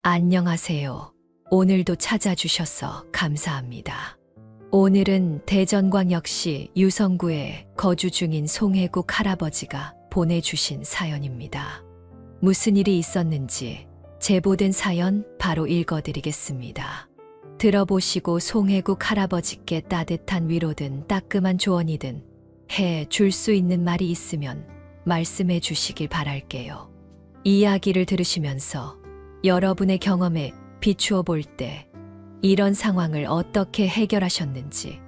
안녕하세요. 오늘도 찾아주셔서 감사합니다. 오늘은 대전광역시 유성구에 거주 중인 송혜국 할아버지가 보내주신 사연입니다. 무슨 일이 있었는지 제보된 사연 바로 읽어드리겠습니다. 들어보시고 송혜국 할아버지께 따뜻한 위로든 따끔한 조언이든 해 줄 수 있는 말이 있으면 말씀해 주시길 바랄게요. 이야기를 들으시면서 여러분의 경험에 비추어 볼 때 이런 상황을 어떻게 해결하셨는지,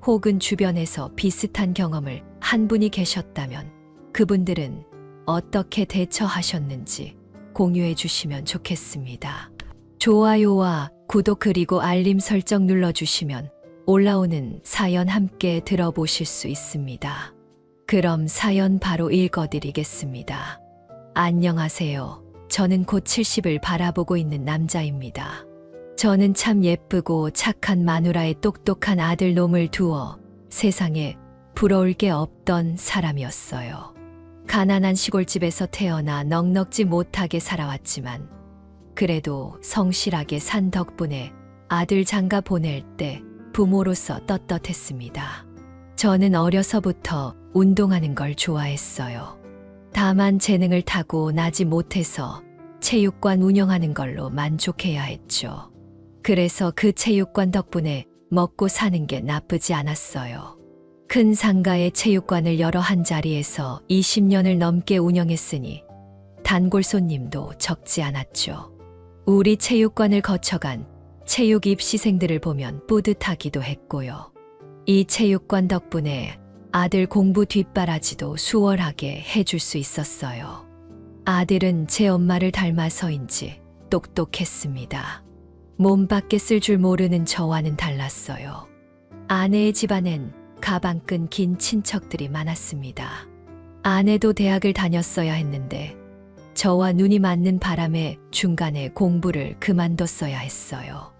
혹은 주변에서 비슷한 경험을 한 분이 계셨다면 그분들은 어떻게 대처하셨는지 공유해 주시면 좋겠습니다. 좋아요와 구독 그리고 알림 설정 눌러주시면 올라오는 사연 함께 들어보실 수 있습니다. 그럼 사연 바로 읽어드리겠습니다. 안녕하세요. 저는 곧 70을 바라보고 있는 남자입니다. 저는 참 예쁘고 착한 마누라의 똑똑한 아들 놈을 두어 세상에 부러울 게 없던 사람이었어요. 가난한 시골집에서 태어나 넉넉지 못하게 살아왔지만 그래도 성실하게 산 덕분에 아들 장가 보낼 때 부모로서 떳떳했습니다. 저는 어려서부터 운동하는 걸 좋아했어요. 다만 재능을 타고 나지 못해서 체육관 운영하는 걸로 만족해야 했죠. 그래서 그 체육관 덕분에 먹고 사는 게 나쁘지 않았어요. 큰 상가의 체육관을 여러 한 자리에서 20년을 넘게 운영했으니 단골 손님도 적지 않았죠. 우리 체육관을 거쳐간 체육 입시생들을 보면 뿌듯하기도 했고요. 이 체육관 덕분에 아들 공부 뒷바라지도 수월하게 해줄 수 있었어요. 아들은 제 엄마를 닮아서인지 똑똑했습니다. 몸 밖에 쓸 줄 모르는 저와는 달랐어요. 아내의 집안엔 가방끈 긴 친척들이 많았습니다. 아내도 대학을 다녔어야 했는데 저와 눈이 맞는 바람에 중간에 공부를 그만뒀어야 했어요.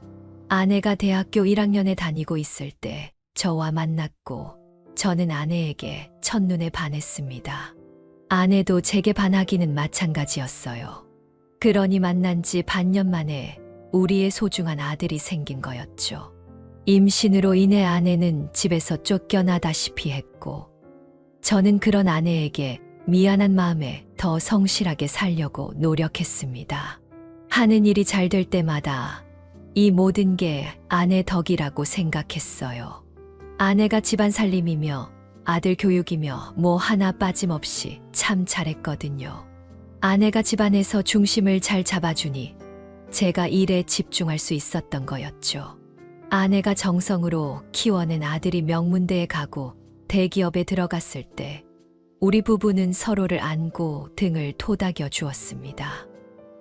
아내가 대학교 1학년에 다니고 있을 때 저와 만났고 저는 아내에게 첫눈에 반했습니다. 아내도 제게 반하기는 마찬가지였어요. 그러니 만난 지 반년 만에 우리의 소중한 아들이 생긴 거였죠. 임신으로 인해 아내는 집에서 쫓겨나다시피 했고 저는 그런 아내에게 미안한 마음에 더 성실하게 살려고 노력했습니다. 하는 일이 잘 될 때마다 이 모든 게 아내 덕이라고 생각했어요. 아내가 집안 살림이며 아들 교육이며 뭐 하나 빠짐없이 참 잘했거든요. 아내가 집안에서 중심을 잘 잡아주니 제가 일에 집중할 수 있었던 거였죠. 아내가 정성으로 키워낸 아들이 명문대에 가고 대기업에 들어갔을 때 우리 부부는 서로를 안고 등을 토닥여 주었습니다.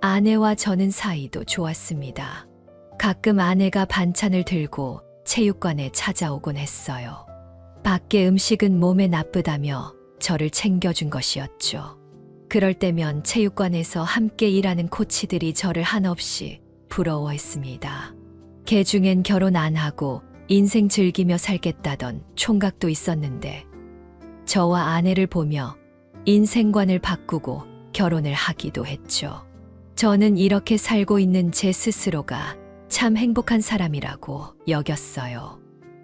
아내와 저는 사이도 좋았습니다. 가끔 아내가 반찬을 들고 체육관에 찾아오곤 했어요. 밖에 음식은 몸에 나쁘다며 저를 챙겨준 것이었죠. 그럴 때면 체육관에서 함께 일하는 코치들이 저를 한없이 부러워했습니다. 개중엔 결혼 안 하고 인생 즐기며 살겠다던 총각도 있었는데 저와 아내를 보며 인생관을 바꾸고 결혼을 하기도 했죠. 저는 이렇게 살고 있는 제 스스로가 참 행복한 사람이라고 여겼어요.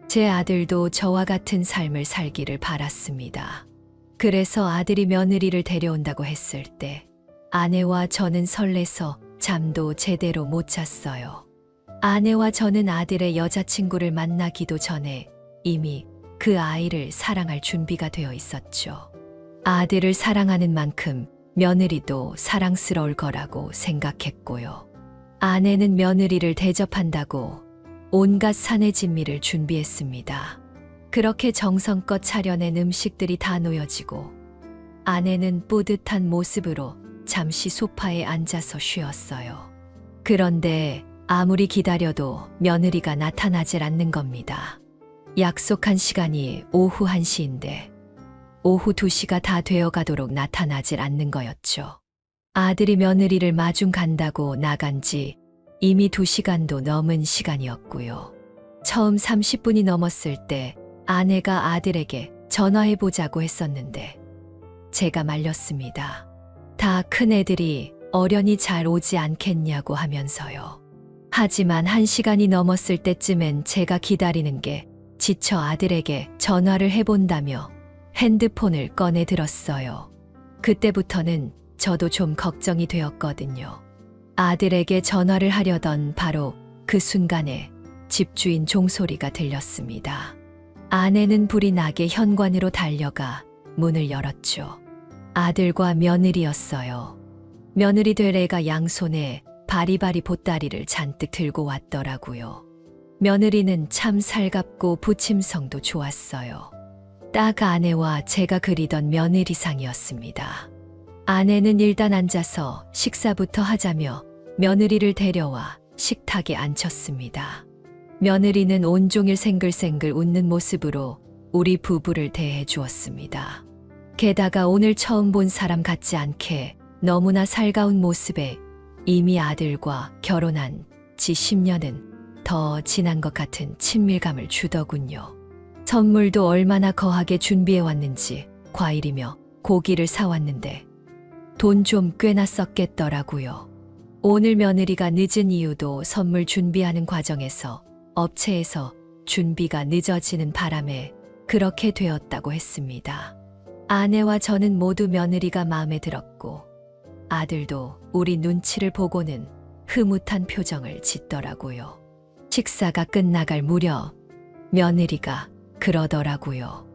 제 아들도 저와 같은 삶을 살기를 바랐습니다. 그래서 아들이 며느리를 데려온다고 했을 때 아내와 저는 설레서 잠도 제대로 못 잤어요. 아내와 저는 아들의 여자친구를 만나기도 전에 이미 그 아이를 사랑할 준비가 되어 있었죠. 아들을 사랑하는 만큼 며느리도 사랑스러울 거라고 생각했고요. 아내는 며느리를 대접한다고 온갖 사내 진미를 준비했습니다. 그렇게 정성껏 차려낸 음식들이 다 놓여지고 아내는 뿌듯한 모습으로 잠시 소파에 앉아서 쉬었어요. 그런데 아무리 기다려도 며느리가 나타나질 않는 겁니다. 약속한 시간이 오후 1시인데 오후 2시가 다 되어가도록 나타나질 않는 거였죠. 아들이 며느리를 마중 간다고 나간 지 이미 2시간도 넘은 시간이었고요. 처음 30분이 넘었을 때 아내가 아들에게 전화해보자고 했었는데 제가 말렸습니다. 다 큰애들이 어련히 잘 오지 않겠냐고 하면서요. 하지만 1시간이 넘었을 때쯤엔 제가 기다리는 게 지쳐 아들에게 전화를 해본다며 핸드폰을 꺼내 들었어요. 그때부터는 저도 좀 걱정이 되었거든요. 아들에게 전화를 하려던 바로 그 순간에 집주인 종소리가 들렸습니다. 아내는 불이 나게 현관으로 달려가 문을 열었죠. 아들과 며느리였어요. 며느리 될 애가 양손에 바리바리 보따리를 잔뜩 들고 왔더라고요. 며느리는 참 살갑고 부침성도 좋았어요. 딱 아내와 제가 그리던 며느리상이었습니다. 아내는 일단 앉아서 식사부터 하자며 며느리를 데려와 식탁에 앉혔습니다. 며느리는 온종일 생글생글 웃는 모습으로 우리 부부를 대해 주었습니다. 게다가 오늘 처음 본 사람 같지 않게 너무나 살가운 모습에 이미 아들과 결혼한 지 10년은 더 지난 것 같은 친밀감을 주더군요. 선물도 얼마나 거하게 준비해 왔는지 과일이며 고기를 사왔는데 돈 좀 꽤나 썼겠더라고요. 오늘 며느리가 늦은 이유도 선물 준비하는 과정에서 업체에서 준비가 늦어지는 바람에 그렇게 되었다고 했습니다. 아내와 저는 모두 며느리가 마음에 들었고 아들도 우리 눈치를 보고는 흐뭇한 표정을 짓더라고요. 식사가 끝나갈 무렵 며느리가 그러더라고요.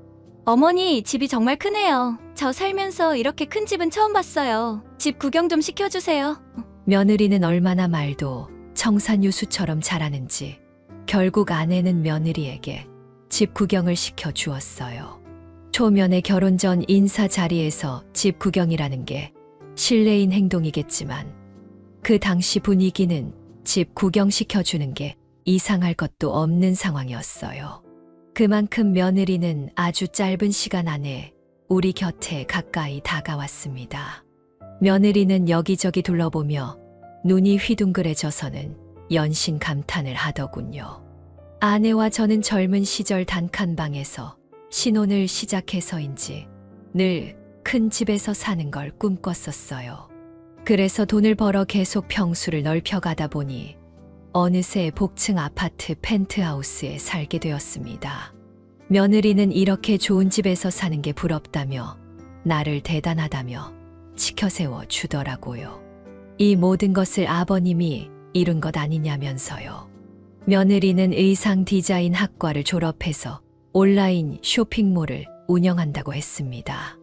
어머니, 집이 정말 크네요. 저 살면서 이렇게 큰 집은 처음 봤어요. 집 구경 좀 시켜주세요. 며느리는 얼마나 말도 청산유수처럼 잘하는지 결국 아내는 며느리에게 집 구경을 시켜 주었어요. 초면의 결혼 전 인사 자리에서 집 구경이라는 게 실례인 행동이겠지만 그 당시 분위기는 집 구경시켜주는 게 이상할 것도 없는 상황이었어요. 그만큼 며느리는 아주 짧은 시간 안에 우리 곁에 가까이 다가왔습니다. 며느리는 여기저기 둘러보며 눈이 휘둥그레져서는 연신 감탄을 하더군요. 아내와 저는 젊은 시절 단칸방에서 신혼을 시작해서인지 늘 큰 집에서 사는 걸 꿈꿨었어요. 그래서 돈을 벌어 계속 평수를 넓혀가다 보니 어느새 복층 아파트 펜트하우스에 살게 되었습니다. 며느리는 이렇게 좋은 집에서 사는 게 부럽다며 나를 대단하다며 치켜세워 주더라고요. 이 모든 것을 아버님이 이룬 것 아니냐면서요. 며느리는 의상 디자인 학과를 졸업해서 온라인 쇼핑몰을 운영한다고 했습니다.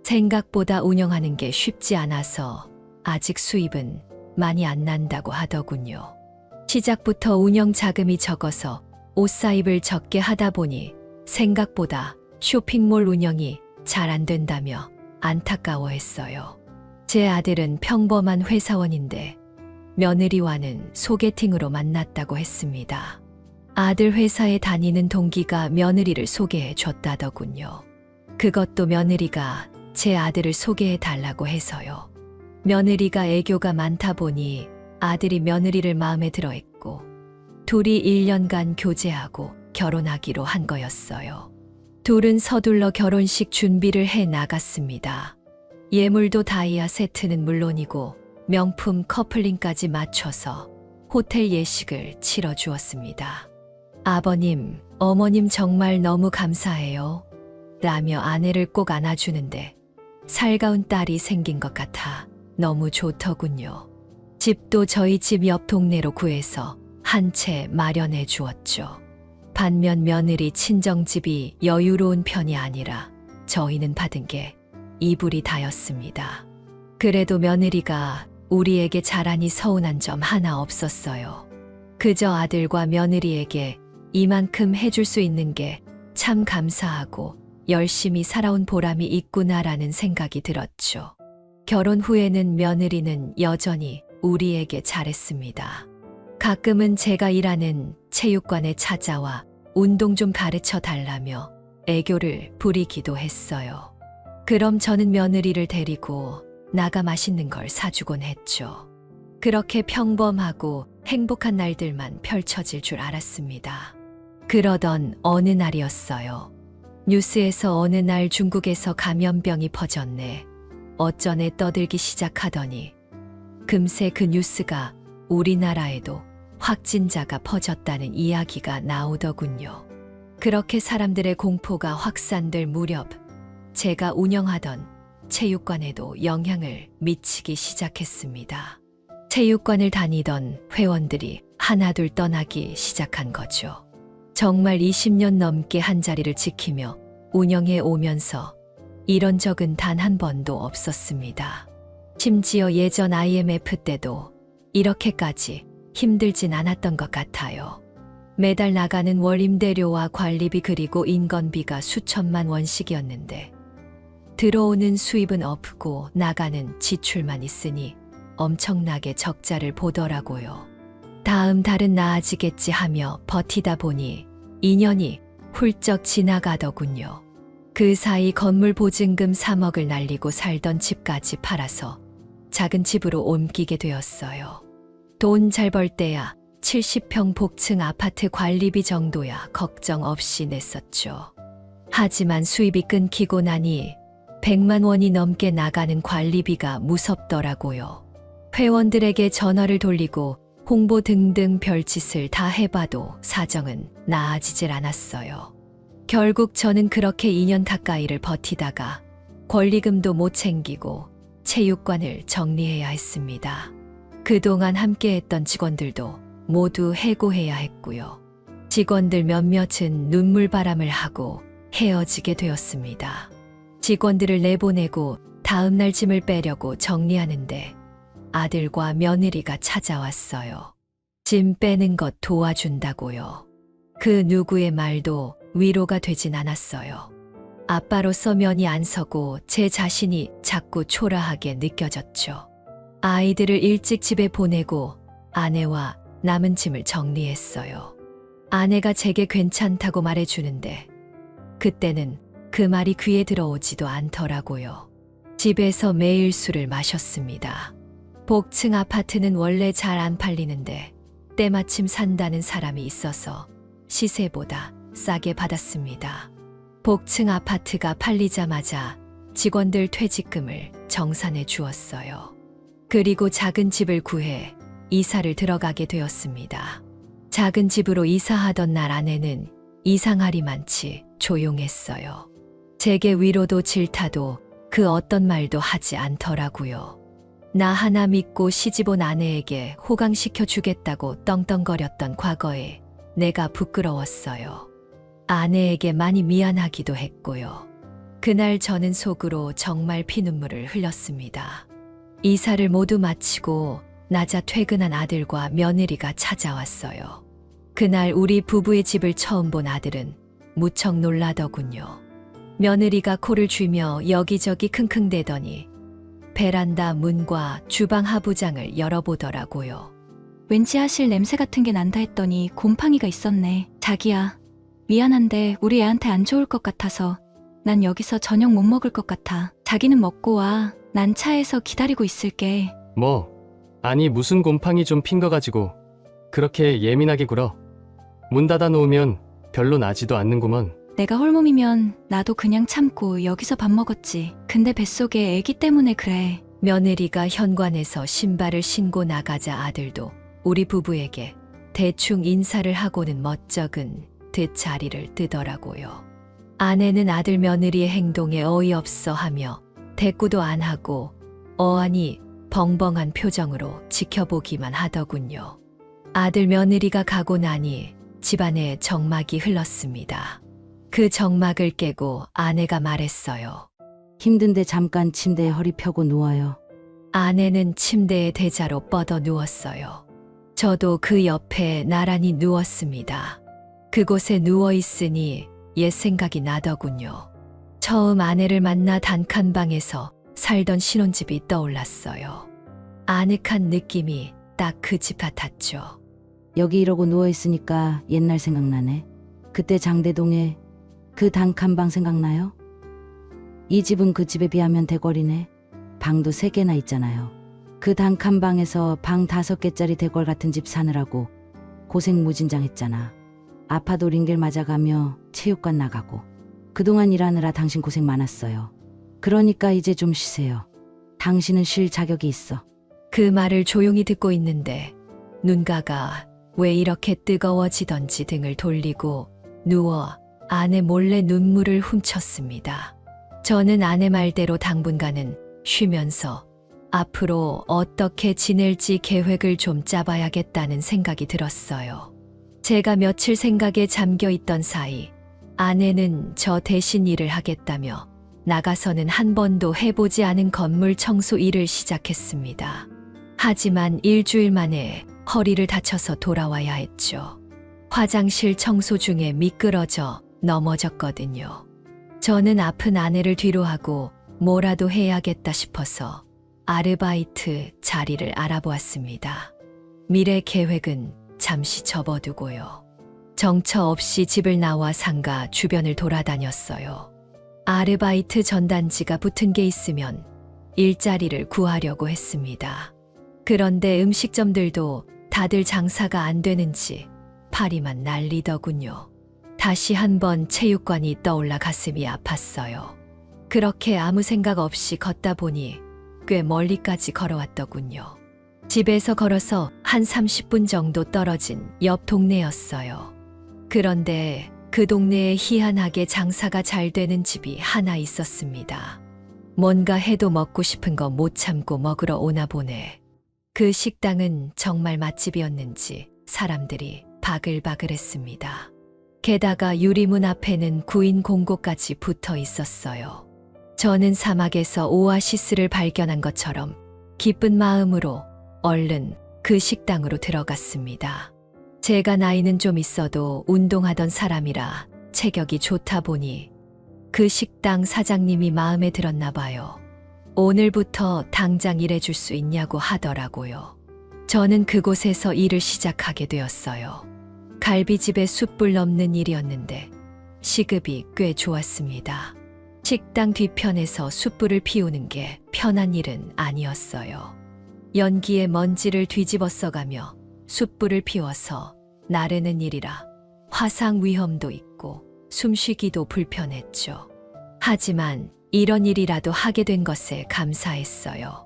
생각보다 운영하는 게 쉽지 않아서 아직 수입은 많이 안 난다고 하더군요. 시작부터 운영 자금이 적어서 옷 사입을 적게 하다 보니 생각보다 쇼핑몰 운영이 잘 안 된다며 안타까워했어요. 제 아들은 평범한 회사원인데 며느리와는 소개팅으로 만났다고 했습니다. 아들 회사에 다니는 동기가 며느리를 소개해 줬다더군요. 그것도 며느리가 제 아들을 소개해 달라고 해서요. 며느리가 애교가 많다 보니 아들이 며느리를 마음에 들어 했고 둘이 1년간 교제하고 결혼하기로 한 거였어요. 둘은 서둘러 결혼식 준비를 해 나갔습니다. 예물도 다이아 세트는 물론이고 명품 커플링까지 맞춰서 호텔 예식을 치러 주었습니다. 아버님, 어머님 정말 너무 감사해요. 라며 아내를 꼭 안아주는데 살가운 딸이 생긴 것 같아 너무 좋더군요. 집도 저희 집 옆 동네로 구해서 한 채 마련해 주었죠. 반면 며느리 친정집이 여유로운 편이 아니라 저희는 받은 게 이불이 다였습니다. 그래도 며느리가 우리에게 잘하니 서운한 점 하나 없었어요. 그저 아들과 며느리에게 이만큼 해줄 수 있는 게 참 감사하고 열심히 살아온 보람이 있구나라는 생각이 들었죠. 결혼 후에는 며느리는 여전히 우리에게 잘했습니다. 가끔은 제가 일하는 체육관에 찾아와 운동 좀 가르쳐 달라며 애교를 부리기도 했어요. 그럼 저는 며느리를 데리고 나가 맛있는 걸 사주곤 했죠. 그렇게 평범하고 행복한 날들만 펼쳐질 줄 알았습니다. 그러던 어느 날이었어요. 뉴스에서 어느 날 중국에서 감염병이 퍼졌네. 어쩌네 떠들기 시작하더니 금세 그 뉴스가 우리나라에도 확진자가 퍼졌다는 이야기가 나오더군요. 그렇게 사람들의 공포가 확산될 무렵 제가 운영하던 체육관에도 영향을 미치기 시작했습니다. 체육관을 다니던 회원들이 하나둘 떠나기 시작한 거죠. 정말 20년 넘게 한 자리를 지키며 운영해 오면서 이런 적은 단 한 번도 없었습니다. 심지어 예전 IMF 때도 이렇게까지 힘들진 않았던 것 같아요. 매달 나가는 월 임대료와 관리비 그리고 인건비가 수천만 원씩이었는데 들어오는 수입은 없고 나가는 지출만 있으니 엄청나게 적자를 보더라고요. 다음 달은 나아지겠지 하며 버티다 보니 2년이 훌쩍 지나가더군요. 그 사이 건물 보증금 3억을 날리고 살던 집까지 팔아서 작은 집으로 옮기게 되었어요. 돈 잘 벌 때야 70평 복층 아파트 관리비 정도야 걱정 없이 냈었죠. 하지만 수입이 끊기고 나니 100만 원이 넘게 나가는 관리비가 무섭더라고요. 회원들에게 전화를 돌리고 홍보 등등 별짓을 다 해봐도 사정은 나아지질 않았어요. 결국 저는 그렇게 2년 가까이를 버티다가 권리금도 못 챙기고 체육관을 정리해야 했습니다. 그동안 함께했던 직원들도 모두 해고해야 했고요. 직원들 몇몇은 눈물바람을 하고 헤어지게 되었습니다. 직원들을 내보내고 다음날 짐을 빼려고 정리하는데 아들과 며느리가 찾아왔어요. 짐 빼는 것 도와준다고요. 그 누구의 말도 위로가 되진 않았어요. 아빠로서 면이 안 서고 제 자신이 자꾸 초라하게 느껴졌죠. 아이들을 일찍 집에 보내고 아내와 남은 짐을 정리했어요. 아내가 제게 괜찮다고 말해주는데 그때는 그 말이 귀에 들어오지도 않더라고요. 집에서 매일 술을 마셨습니다. 복층 아파트는 원래 잘 안 팔리는데 때마침 산다는 사람이 있어서 시세보다 싸게 받았습니다. 복층 아파트가 팔리자마자 직원들 퇴직금을 정산해 주었어요. 그리고 작은 집을 구해 이사를 들어가게 되었습니다. 작은 집으로 이사하던 날 아내는 이상하리만치 조용했어요. 제게 위로도 질타도 그 어떤 말도 하지 않더라고요. 나 하나 믿고 시집 온 아내에게 호강시켜 주겠다고 떵떵거렸던 과거에 내가 부끄러웠어요. 아내에게 많이 미안하기도 했고요. 그날 저는 속으로 정말 피눈물을 흘렸습니다. 이사를 모두 마치고 낮아 퇴근한 아들과 며느리가 찾아왔어요. 그날 우리 부부의 집을 처음 본 아들은 무척 놀라더군요. 며느리가 코를 쥐며 여기저기 킁킁대더니 베란다 문과 주방 하부장을 열어보더라고요. 왠지 하실 냄새 같은 게 난다 했더니 곰팡이가 있었네. 자기야, 미안한데 우리 애한테 안 좋을 것 같아서 난 여기서 저녁 못 먹을 것 같아. 자기는 먹고 와. 난 차에서 기다리고 있을게. 아니 무슨 곰팡이 좀 핀 거 가지고 그렇게 예민하게 굴어. 문 닫아 놓으면 별로 나지도 않는구먼. 내가 홀몸이면 나도 그냥 참고 여기서 밥 먹었지. 근데 뱃속에 애기 때문에 그래. 며느리가 현관에서 신발을 신고 나가자 아들도 우리 부부에게 대충 인사를 하고는 멋쩍은 듯 자리를 뜨더라고요. 아내는 아들 며느리의 행동에 어이없어 하며 대꾸도 안 하고 어안이 벙벙한 표정으로 지켜보기만 하더군요. 아들 며느리가 가고 나니 집안에 정막이 흘렀습니다. 그 정막을 깨고 아내가 말했어요. 힘든데 잠깐 침대에 허리 펴고 누워요. 아내는 침대에 대자로 뻗어 누웠어요. 저도 그 옆에 나란히 누웠습니다. 그곳에 누워 있으니 옛 생각이 나더군요. 처음 아내를 만나 단칸방에서 살던 신혼집이 떠올랐어요. 아늑한 느낌이 딱 그 집 같았죠. 여기 이러고 누워있으니까 옛날 생각나네. 그때 장대동에 그 단칸방 생각나요? 이 집은 그 집에 비하면 대궐이네. 방도 3개나 있잖아요. 그 단칸방에서 방 5개짜리 대궐 같은 집 사느라고 고생 무진장했잖아. 아파도 링겔 맞아가며 체육관 나가고. 그동안 일하느라 당신 고생 많았어요. 그러니까 이제 좀 쉬세요. 당신은 쉴 자격이 있어. 그 말을 조용히 듣고 있는데 눈가가 왜 이렇게 뜨거워지던지 등을 돌리고 누워 아내 몰래 눈물을 훔쳤습니다. 저는 아내 말대로 당분간은 쉬면서 앞으로 어떻게 지낼지 계획을 좀 짜봐야겠다는 생각이 들었어요. 제가 며칠 생각에 잠겨 있던 사이 아내는 저 대신 일을 하겠다며 나가서는 한 번도 해보지 않은 건물 청소 일을 시작했습니다. 하지만 일주일 만에 허리를 다쳐서 돌아와야 했죠. 화장실 청소 중에 미끄러져 넘어졌거든요. 저는 아픈 아내를 뒤로하고 뭐라도 해야겠다 싶어서 아르바이트 자리를 알아보았습니다. 미래 계획은 잠시 접어두고요. 정처 없이 집을 나와 상가 주변을 돌아다녔어요. 아르바이트 전단지가 붙은 게 있으면 일자리를 구하려고 했습니다. 그런데 음식점들도 다들 장사가 안 되는지 파리만 날리더군요. 다시 한번 체육관이 떠올라 가슴이 아팠어요. 그렇게 아무 생각 없이 걷다 보니 꽤 멀리까지 걸어왔더군요. 집에서 걸어서 한 30분 정도 떨어진 옆 동네였어요. 그런데 그 동네에 희한하게 장사가 잘 되는 집이 하나 있었습니다. 뭔가 해도 먹고 싶은 거 못 참고 먹으러 오나 보네. 그 식당은 정말 맛집이었는지 사람들이 바글바글했습니다. 게다가 유리문 앞에는 구인 공고까지 붙어 있었어요. 저는 사막에서 오아시스를 발견한 것처럼 기쁜 마음으로 얼른 그 식당으로 들어갔습니다. 제가 나이는 좀 있어도 운동하던 사람이라 체격이 좋다 보니 그 식당 사장님이 마음에 들었나 봐요. 오늘부터 당장 일해줄 수 있냐고 하더라고요. 저는 그곳에서 일을 시작하게 되었어요. 갈비집에 숯불 넘는 일이었는데 시급이 꽤 좋았습니다. 식당 뒤편에서 숯불을 피우는 게 편한 일은 아니었어요. 연기에 먼지를 뒤집어 써가며 숯불을 피워서 나르는 일이라 화상 위험도 있고 숨쉬기도 불편했죠. 하지만 이런 일이라도 하게 된 것에 감사했어요.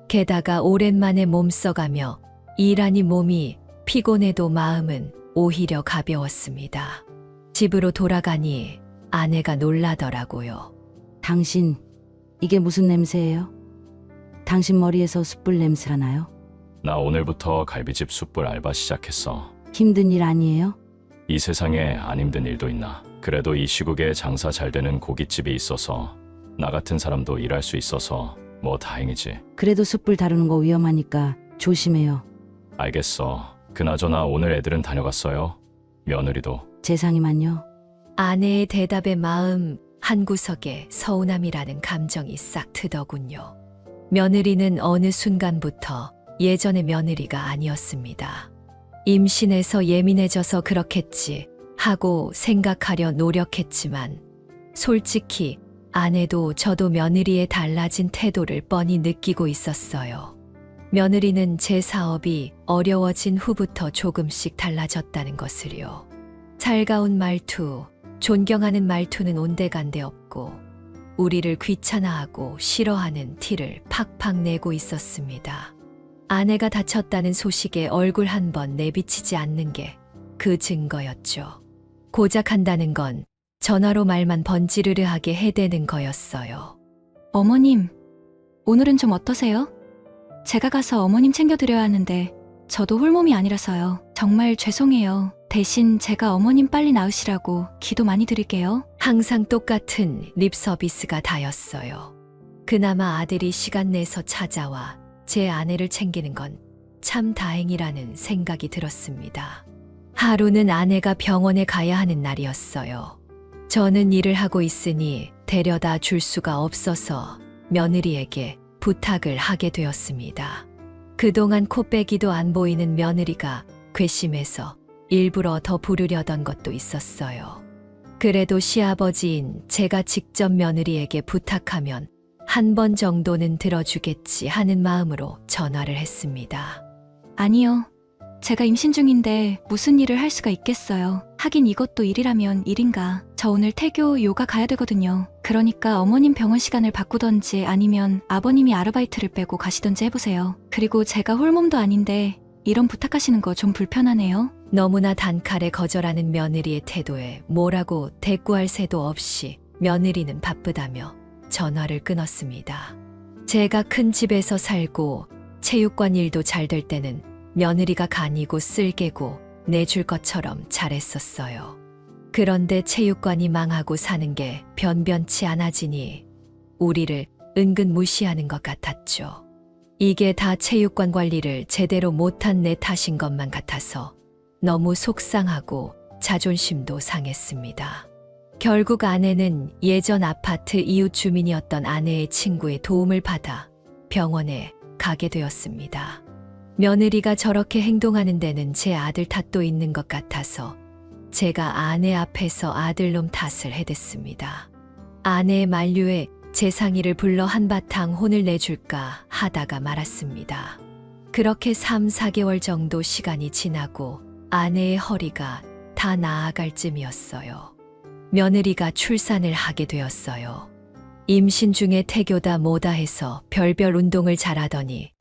게다가 오랜만에 몸 써가며 일하니 몸이 피곤해도 마음은 오히려 가벼웠습니다. 집으로 돌아가니 아내가 놀라더라고요. 당신, 이게 무슨 냄새예요? 당신 머리에서 숯불 냄새가 나요? 나 오늘부터 갈비집 숯불 알바 시작했어. 힘든 일 아니에요? 이 세상에 안 힘든 일도 있나. 그래도 이 시국에 장사 잘 되는 고깃집이 있어서 나 같은 사람도 일할 수 있어서 뭐 다행이지. 그래도 숯불 다루는 거 위험하니까 조심해요. 알겠어. 그나저나 오늘 애들은 다녀갔어요? 며느리도. 재상이만요. 아내의 대답에 마음 한구석에 서운함이라는 감정이 싹 트더군요. 며느리는 어느 순간부터 예전의 며느리가 아니었습니다. 임신해서 예민해져서 그렇겠지 하고 생각하려 노력했지만 솔직히 아내도 저도 며느리의 달라진 태도를 뻔히 느끼고 있었어요. 며느리는 제 사업이 어려워진 후부터 조금씩 달라졌다는 것을요. 살가운 말투, 존경하는 말투는 온데간데 없고 우리를 귀찮아하고 싫어하는 티를 팍팍 내고 있었습니다. 아내가 다쳤다는 소식에 얼굴 한 번 내비치지 않는 게 그 증거였죠. 고작 한다는 건 전화로 말만 번지르르하게 해대는 거였어요. 어머님, 오늘은 좀 어떠세요? 제가 가서 어머님 챙겨드려야 하는데 저도 홀몸이 아니라서요. 정말 죄송해요. 대신 제가 어머님 빨리 나으시라고 기도 많이 드릴게요. 항상 똑같은 립 서비스가 다였어요. 그나마 아들이 시간 내서 찾아와 제 아내를 챙기는 건 참 다행이라는 생각이 들었습니다. 하루는 아내가 병원에 가야 하는 날이었어요. 저는 일을 하고 있으니 데려다 줄 수가 없어서 며느리에게 부탁을 하게 되었습니다. 그동안 코빼기도 안 보이는 며느리가 괘씸해서 일부러 더 부르려던 것도 있었어요. 그래도 시아버지인 제가 직접 며느리에게 부탁하면 한 번 정도는 들어주겠지 하는 마음으로 전화를 했습니다. 아니요. 제가 임신 중인데 무슨 일을 할 수가 있겠어요. 하긴 이것도 일이라면 일인가. 저 오늘 태교 요가 가야 되거든요. 그러니까 어머님 병원 시간을 바꾸던지 아니면 아버님이 아르바이트를 빼고 가시던지 해보세요. 그리고 제가 홀몸도 아닌데 이런 부탁하시는 거 좀 불편하네요. 너무나 단칼에 거절하는 며느리의 태도에 뭐라고 대꾸할 새도 없이 며느리는 바쁘다며 전화를 끊었습니다. 제가 큰 집에서 살고 체육관 일도 잘 될 때는 며느리가 간이고 쓸개고 내줄 것처럼 잘했었어요. 그런데 체육관이 망하고 사는 게 변변치 않아지니 우리를 은근 무시하는 것 같았죠. 이게 다 체육관 관리를 제대로 못한 내 탓인 것만 같아서 너무 속상하고 자존심도 상했습니다. 결국 아내는 예전 아파트 이웃 주민이었던 아내의 친구의 도움을 받아 병원에 가게 되었습니다. 며느리가 저렇게 행동하는 데는 제 아들 탓도 있는 것 같아서 제가 아내 앞에서 아들놈 탓을 해댔습니다. 아내의 만류에 제 상의를 불러 한바탕 혼을 내줄까 하다가 말았습니다. 그렇게 3, 4개월 정도 시간이 지나고 아내의 허리가 다 나아갈 쯤이었어요. 며느리가 출산을 하게 되었어요. 임신 중에 태교다 뭐다 해서 별별 운동을 잘하더니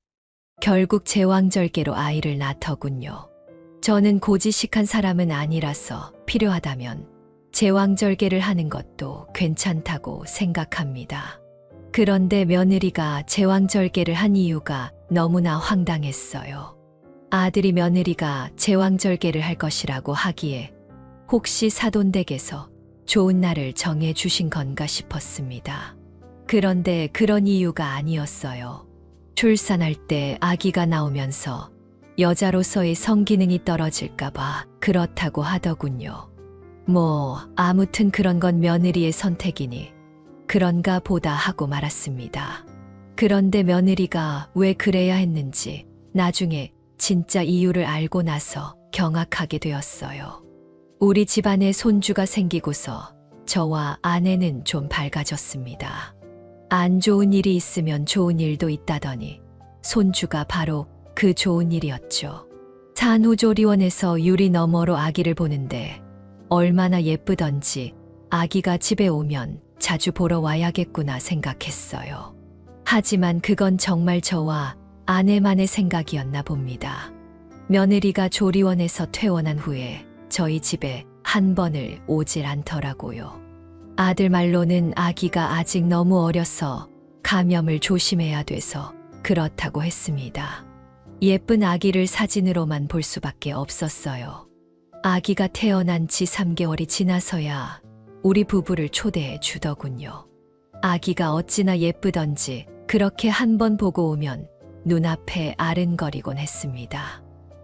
결국 제왕절개로 아이를 낳더군요. 저는 고지식한 사람은 아니라서 필요하다면 제왕절개를 하는 것도 괜찮다고 생각합니다. 그런데 며느리가 제왕절개를 한 이유가 너무나 황당했어요. 아들이 며느리가 제왕절개를 할 것이라고 하기에 혹시 사돈댁에서 좋은 날을 정해 주신 건가 싶었습니다. 그런데 그런 이유가 아니었어요. 출산할 때 아기가 나오면서 여자로서의 성기능이 떨어질까봐 그렇다고 하더군요. 아무튼 그런 건 며느리의 선택이니 그런가 보다 하고 말았습니다. 그런데 며느리가 왜 그래야 했는지 나중에 진짜 이유를 알고 나서 경악하게 되었어요. 우리 집안에 손주가 생기고서 저와 아내는 좀 밝아졌습니다. 안 좋은 일이 있으면 좋은 일도 있다더니 손주가 바로 그 좋은 일이었죠. 산후조리원에서 유리 너머로 아기를 보는데 얼마나 예쁘던지 아기가 집에 오면 자주 보러 와야겠구나 생각했어요. 하지만 그건 정말 저와 아내만의 생각이었나 봅니다. 며느리가 조리원에서 퇴원한 후에 저희 집에 한 번을 오질 않더라고요. 아들 말로는 아기가 아직 너무 어려서 감염을 조심해야 돼서 그렇다고 했습니다. 예쁜 아기를 사진으로만 볼 수밖에 없었어요. 아기가 태어난 지 3개월이 지나서야 우리 부부를 초대해 주더군요. 아기가 어찌나 예쁘던지 그렇게 한 번 보고 오면 눈앞에 아른거리곤 했습니다.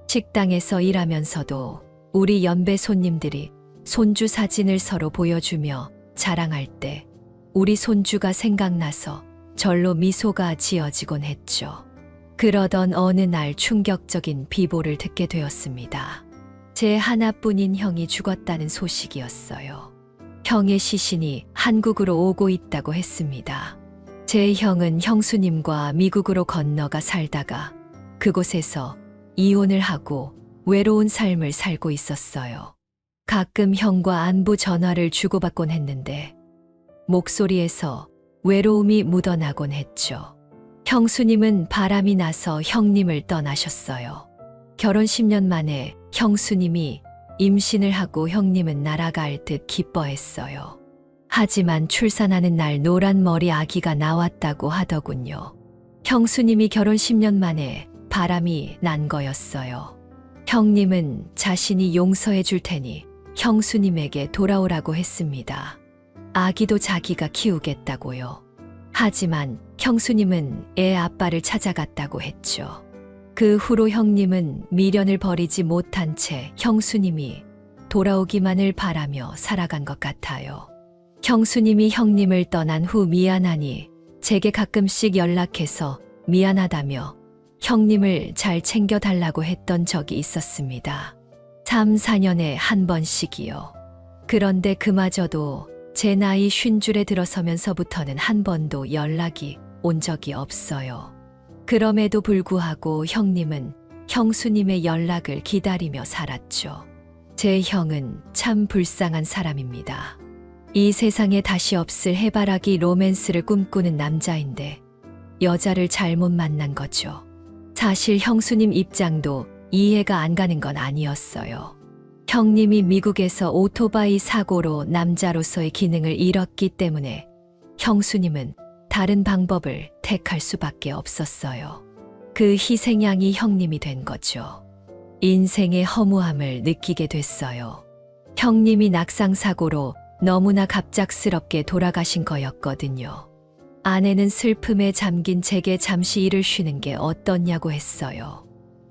식당에서 일하면서도 우리 연배 손님들이 손주 사진을 서로 보여주며 자랑할 때 우리 손주가 생각나서 절로 미소가 지어지곤 했죠. 그러던 어느 날 충격적인 비보를 듣게 되었습니다. 제 하나뿐인 형이 죽었다는 소식이었어요. 형의 시신이 한국으로 오고 있다고 했습니다. 제 형은 형수님과 미국으로 건너가 살다가 그곳에서 이혼을 하고 외로운 삶을 살고 있었어요. 가끔 형과 안부 전화를 주고받곤 했는데 목소리에서 외로움이 묻어나곤 했죠. 형수님은 바람이 나서 형님을 떠나셨어요. 결혼 10년 만에 형수님이 임신을 하고 형님은 날아갈 듯 기뻐했어요. 하지만 출산하는 날 노란 머리 아기가 나왔다고 하더군요. 형수님이 결혼 10년 만에 바람이 난 거였어요. 형님은 자신이 용서해 줄 테니 형수님에게 돌아오라고 했습니다. 아기도 자기가 키우겠다고요. 하지만 형수님은 애 아빠를 찾아갔다고 했죠. 그 후로 형님은 미련을 버리지 못한 채 형수님이 돌아오기만을 바라며 살아간 것 같아요. 형수님이 형님을 떠난 후 미안하니 제게 가끔씩 연락해서 미안하다며 형님을 잘 챙겨달라고 했던 적이 있었습니다. 3, 4년에 한 번씩이요. 그런데 그마저도 제 나이 50줄에 들어서면서부터는 한 번도 연락이 온 적이 없어요. 그럼에도 불구하고 형님은 형수님의 연락을 기다리며 살았죠. 제 형은 참 불쌍한 사람입니다. 이 세상에 다시 없을 해바라기 로맨스를 꿈꾸는 남자인데 여자를 잘못 만난 거죠. 사실 형수님 입장도 이해가 안 가는 건 아니었어요. 형님이 미국에서 오토바이 사고로 남자로서의 기능을 잃었기 때문에 형수님은 다른 방법을 택할 수밖에 없었어요. 그 희생양이 형님이 된 거죠. 인생의 허무함을 느끼게 됐어요. 형님이 낙상사고로 너무나 갑작스럽게 돌아가신 거였거든요. 아내는 슬픔에 잠긴 제게 잠시 일을 쉬는 게 어떻냐고 했어요.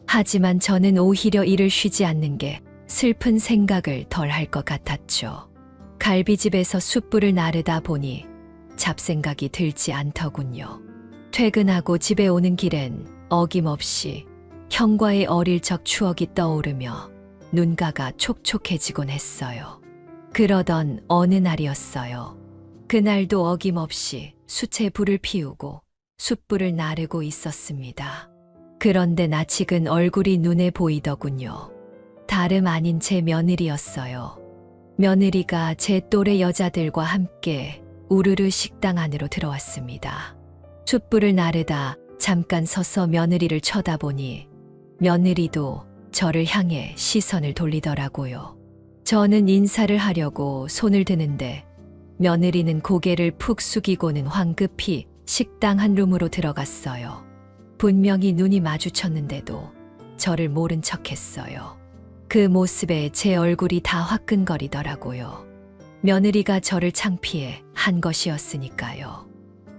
하지만 저는 오히려 일을 쉬지 않는 게 슬픈 생각을 덜 할 것 같았죠. 갈비집에서 숯불을 나르다 보니 잡생각이 들지 않더군요. 퇴근하고 집에 오는 길엔 어김없이 형과의 어릴 적 추억이 떠오르며 눈가가 촉촉해지곤 했어요. 그러던 어느 날이었어요. 그날도 어김없이 숯에 불을 피우고 숯불을 나르고 있었습니다. 그런데 낯익은 얼굴이 눈에 보이더군요. 다름 아닌 제 며느리였어요. 며느리가 제 또래 여자들과 함께 우르르 식당 안으로 들어왔습니다. 숯불을 나르다 잠깐 서서 며느리를 쳐다보니 며느리도 저를 향해 시선을 돌리더라고요. 저는 인사를 하려고 손을 드는데 며느리는 고개를 푹 숙이고는 황급히 식당 한 룸으로 들어갔어요. 분명히 눈이 마주쳤는데도 저를 모른 척했어요. 그 모습에 제 얼굴이 다 화끈거리더라고요. 며느리가 저를 창피해 한 것이었으니까요.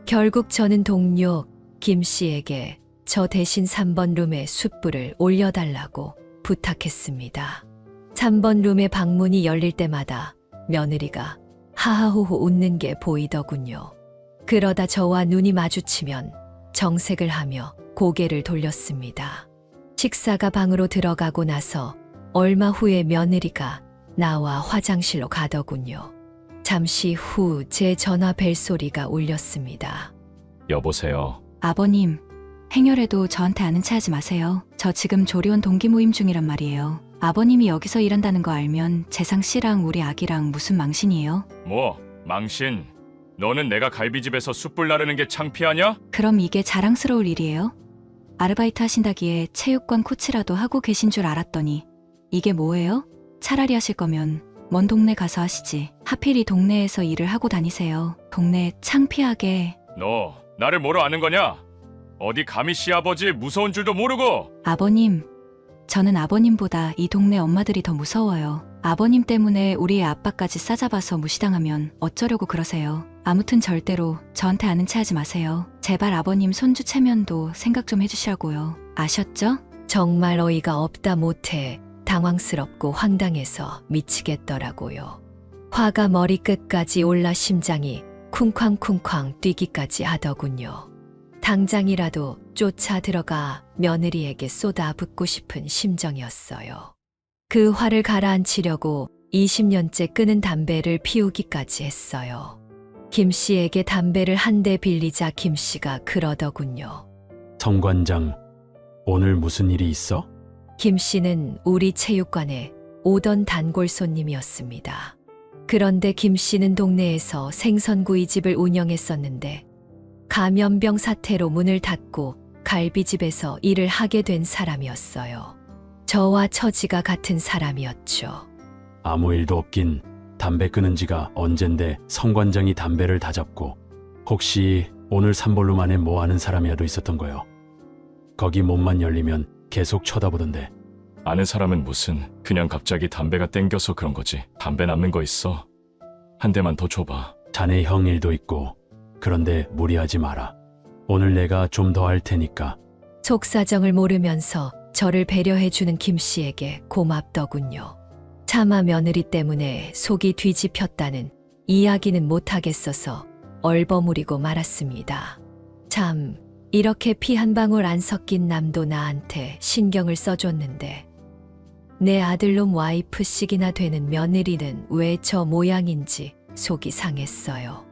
결국 저는 동료 김 씨에게 저 대신 3번 룸에 숯불을 올려달라고 부탁했습니다. 3번 룸의 방문이 열릴 때마다 며느리가 하하호호 웃는 게 보이더군요. 그러다 저와 눈이 마주치면 정색을 하며 고개를 돌렸습니다. 식사가 방으로 들어가고 나서 얼마 후에 며느리가 나와 화장실로 가더군요. 잠시 후 제 전화 벨소리가 울렸습니다. 여보세요. 아버님, 행여라도 저한테 아는 체 하지 마세요. 저 지금 조리원 동기 모임 중이란 말이에요. 아버님이 여기서 일한다는 거 알면 재상 씨랑 우리 아기랑 무슨 망신이에요? 뭐, 망신? 너는 내가 갈비집에서 숯불 나르는 게 창피하냐? 그럼 이게 자랑스러울 일이에요? 아르바이트 하신다기에 체육관 코치라도 하고 계신 줄 알았더니 이게 뭐예요? 차라리 하실 거면 먼 동네 가서 하시지. 하필 이 동네에서 일을 하고 다니세요. 동네 창피하게. 너 나를 뭐로 아는 거냐? 어디 감히 시아버지 무서운 줄도 모르고. 아버님, 저는 아버님보다 이 동네 엄마들이 더 무서워요. 아버님 때문에 우리의 아빠까지 싸잡아서 무시당하면 어쩌려고 그러세요. 아무튼 절대로 저한테 아는 체 하지 마세요. 제발 아버님 손주 체면도 생각 좀 해주시라고요. 아셨죠? 정말 어이가 없다 못해 당황스럽고 황당해서 미치겠더라고요. 화가 머리끝까지 올라 심장이 쿵쾅쿵쾅 뛰기까지 하더군요. 당장이라도 쫓아 들어가 며느리에게 쏟아붓고 싶은 심정이었어요. 그 화를 가라앉히려고 20년째 끊은 담배를 피우기까지 했어요. 김 씨에게 담배를 한 대 빌리자 김 씨가 그러더군요. 성 관장, 오늘 무슨 일이 있어? 김 씨는 우리 체육관에 오던 단골 손님이었습니다. 그런데 김 씨는 동네에서 생선구이집을 운영했었는데 감염병 사태로 문을 닫고 갈비집에서 일을 하게 된 사람이었어요. 저와 처지가 같은 사람이었죠. 아무 일도 없긴. 담배 끊은 지가 언젠데 성 관장이 담배를 다 잡고 혹시 오늘 산볼룸 안에 뭐 하는 사람이라도 있었던 거요? 거기 몸만 열리면 계속 쳐다보던데. 아는 사람은 무슨, 그냥 갑자기 담배가 땡겨서 그런 거지. 담배 남는 거 있어? 한 대만 더 줘봐. 자네 형 일도 있고. 그런데 무리하지 마라. 오늘 내가 좀 더 할 테니까. 속사정을 모르면서 저를 배려해주는 김 씨에게 고맙더군요. 차마 며느리 때문에 속이 뒤집혔다는 이야기는 못하겠어서 얼버무리고 말았습니다. 참, 이렇게 피 한 방울 안 섞인 남도 나한테 신경을 써줬는데 내 아들놈 와이프씩이나 되는 며느리는 왜 저 모양인지 속이 상했어요.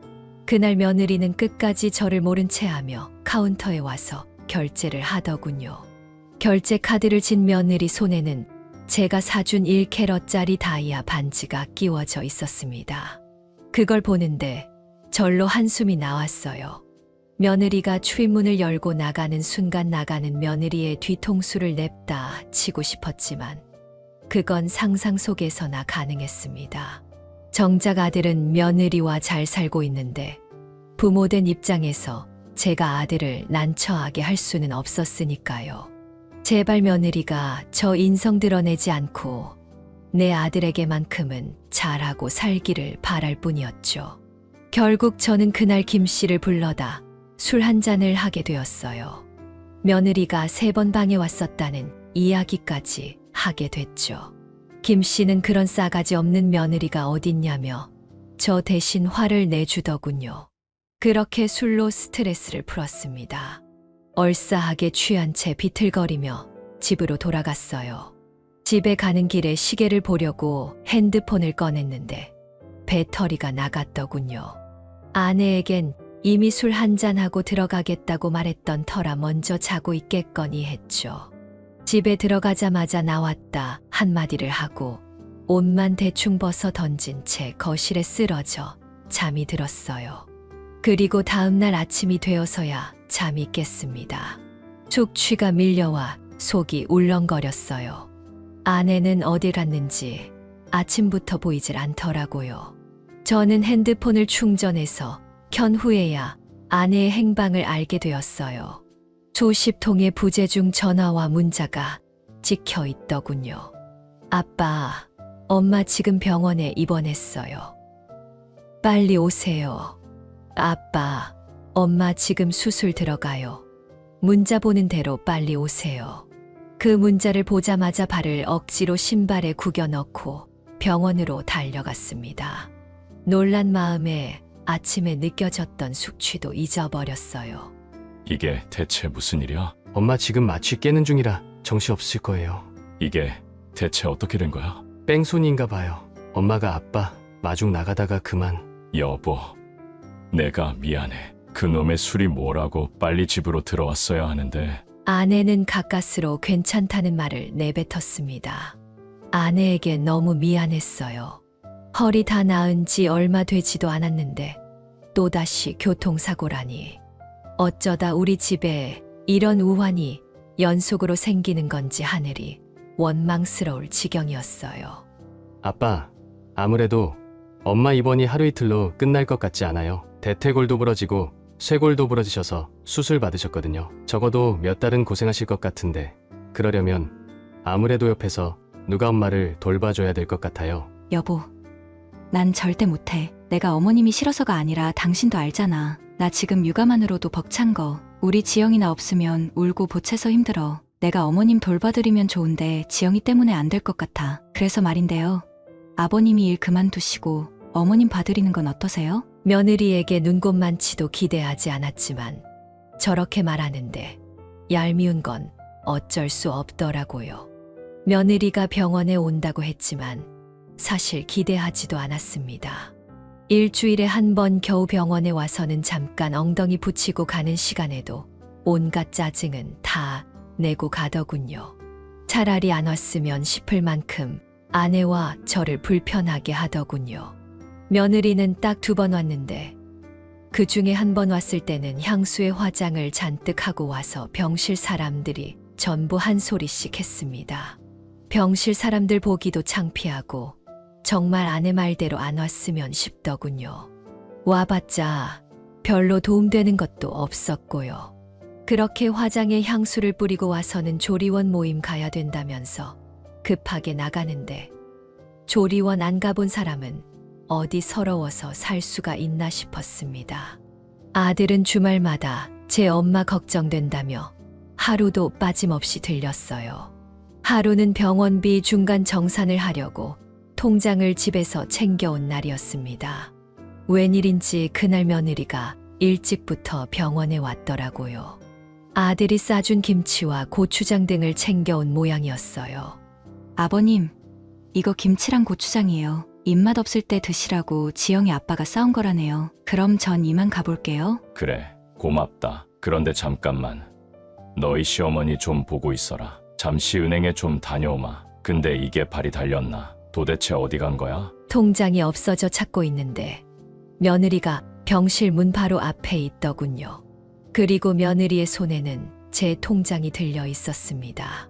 그날 며느리는 끝까지 저를 모른 채 하며 카운터에 와서 결제를 하더군요. 결제 카드를 쥔 며느리 손에는 제가 사준 1캐럿짜리 다이아 반지가 끼워져 있었습니다. 그걸 보는데 절로 한숨이 나왔어요. 며느리가 출입문을 열고 나가는 순간 나가는 며느리의 뒤통수를 냅다 치고 싶었지만 그건 상상 속에서나 가능했습니다. 정작 아들은 며느리와 잘 살고 있는데 부모된 입장에서 제가 아들을 난처하게 할 수는 없었으니까요. 제발 며느리가 저 인성 드러내지 않고 내 아들에게만큼은 잘하고 살기를 바랄 뿐이었죠. 결국 저는 그날 김 씨를 불러다 술 한 잔을 하게 되었어요. 며느리가 3번 방에 왔었다는 이야기까지 하게 됐죠. 김 씨는 그런 싸가지 없는 며느리가 어딨냐며 저 대신 화를 내주더군요. 그렇게 술로 스트레스를 풀었습니다. 얼싸하게 취한 채 비틀거리며 집으로 돌아갔어요. 집에 가는 길에 시계를 보려고 핸드폰을 꺼냈는데 배터리가 나갔더군요. 아내에겐 이미 술 한잔하고 들어가겠다고 말했던 터라 먼저 자고 있겠거니 했죠. 집에 들어가자마자 나왔다 한마디를 하고 옷만 대충 벗어 던진 채 거실에 쓰러져 잠이 들었어요. 그리고 다음날 아침이 되어서야 잠이 깼습니다. 숙취가 밀려와 속이 울렁거렸어요. 아내는 어딜 갔는지 아침부터 보이질 않더라고요. 저는 핸드폰을 충전해서 켠 후에야 아내의 행방을 알게 되었어요. 수십 통의 부재중 전화와 문자가 찍혀 있더군요. 아빠, 엄마 지금 병원에 입원했어요. 빨리 오세요. 아빠, 엄마 지금 수술 들어가요. 문자 보는 대로 빨리 오세요. 그 문자를 보자마자 발을 억지로 신발에 구겨 넣고 병원으로 달려갔습니다. 놀란 마음에 아침에 느껴졌던 숙취도 잊어버렸어요. 이게 대체 무슨 일이야? 엄마 지금 마취 깨는 중이라 정신없으실 거예요. 이게 대체 어떻게 된 거야? 뺑소니인가 봐요. 엄마가 아빠 마중 나가다가 그만. 여보, 내가 미안해. 그놈의 술이 뭐라고 빨리 집으로 들어왔어야 하는데. 아내는 가까스로 괜찮다는 말을 내뱉었습니다. 아내에게 너무 미안했어요. 허리 다 나은 지 얼마 되지도 않았는데 또다시 교통사고라니. 어쩌다 우리 집에 이런 우환이 연속으로 생기는 건지 하늘이 원망스러울 지경이었어요. 아빠, 아무래도 엄마 입원이 하루 이틀로 끝날 것 같지 않아요. 대퇴골도 부러지고 쇄골도 부러지셔서 수술 받으셨거든요. 적어도 몇 달은 고생하실 것 같은데 그러려면 아무래도 옆에서 누가 엄마를 돌봐줘야 될 것 같아요. 여보, 난 절대 못해. 내가 어머님이 싫어서가 아니라 당신도 알잖아. 나 지금 육아만으로도 벅찬 거. 우리 지영이나 없으면 울고 보채서 힘들어. 내가 어머님 돌봐드리면 좋은데 지영이 때문에 안 될 것 같아. 그래서 말인데요. 아버님이 일 그만두시고 어머님 봐드리는 건 어떠세요? 며느리에게 눈곱만치도 기대하지 않았지만 저렇게 말하는데 얄미운 건 어쩔 수 없더라고요. 며느리가 병원에 온다고 했지만 사실 기대하지도 않았습니다. 일주일에 한 번 겨우 병원에 와서는 잠깐 엉덩이 붙이고 가는 시간에도 온갖 짜증은 다 내고 가더군요. 차라리 안 왔으면 싶을 만큼 아내와 저를 불편하게 하더군요. 며느리는 딱 2번 왔는데 그 중에 한 번 왔을 때는 향수에 화장을 잔뜩 하고 와서 병실 사람들이 전부 한 소리씩 했습니다. 병실 사람들 보기도 창피하고 정말 아내 말대로 안 왔으면 싶더군요. 와봤자 별로 도움되는 것도 없었고요. 그렇게 화장에 향수를 뿌리고 와서는 조리원 모임 가야 된다면서 급하게 나가는데 조리원 안 가본 사람은 어디 서러워서 살 수가 있나 싶었습니다. 아들은 주말마다 제 엄마 걱정된다며 하루도 빠짐없이 들렸어요. 하루는 병원비 중간 정산을 하려고 통장을 집에서 챙겨온 날이었습니다. 웬일인지 그날 며느리가 일찍부터 병원에 왔더라고요. 아들이 싸준 김치와 고추장 등을 챙겨온 모양이었어요. 아버님, 이거 김치랑 고추장이에요. 입맛 없을 때 드시라고 지영이 아빠가 싸운 거라네요. 그럼 전 이만 가볼게요. 그래, 고맙다. 그런데 잠깐만. 너희 시어머니 좀 보고 있어라. 잠시 은행에 좀 다녀오마. 근데 이게 발이 달렸나? 도대체 어디 간 거야? 통장이 없어져 찾고 있는데 며느리가 병실 문 바로 앞에 있더군요. 그리고 며느리의 손에는 제 통장이 들려 있었습니다.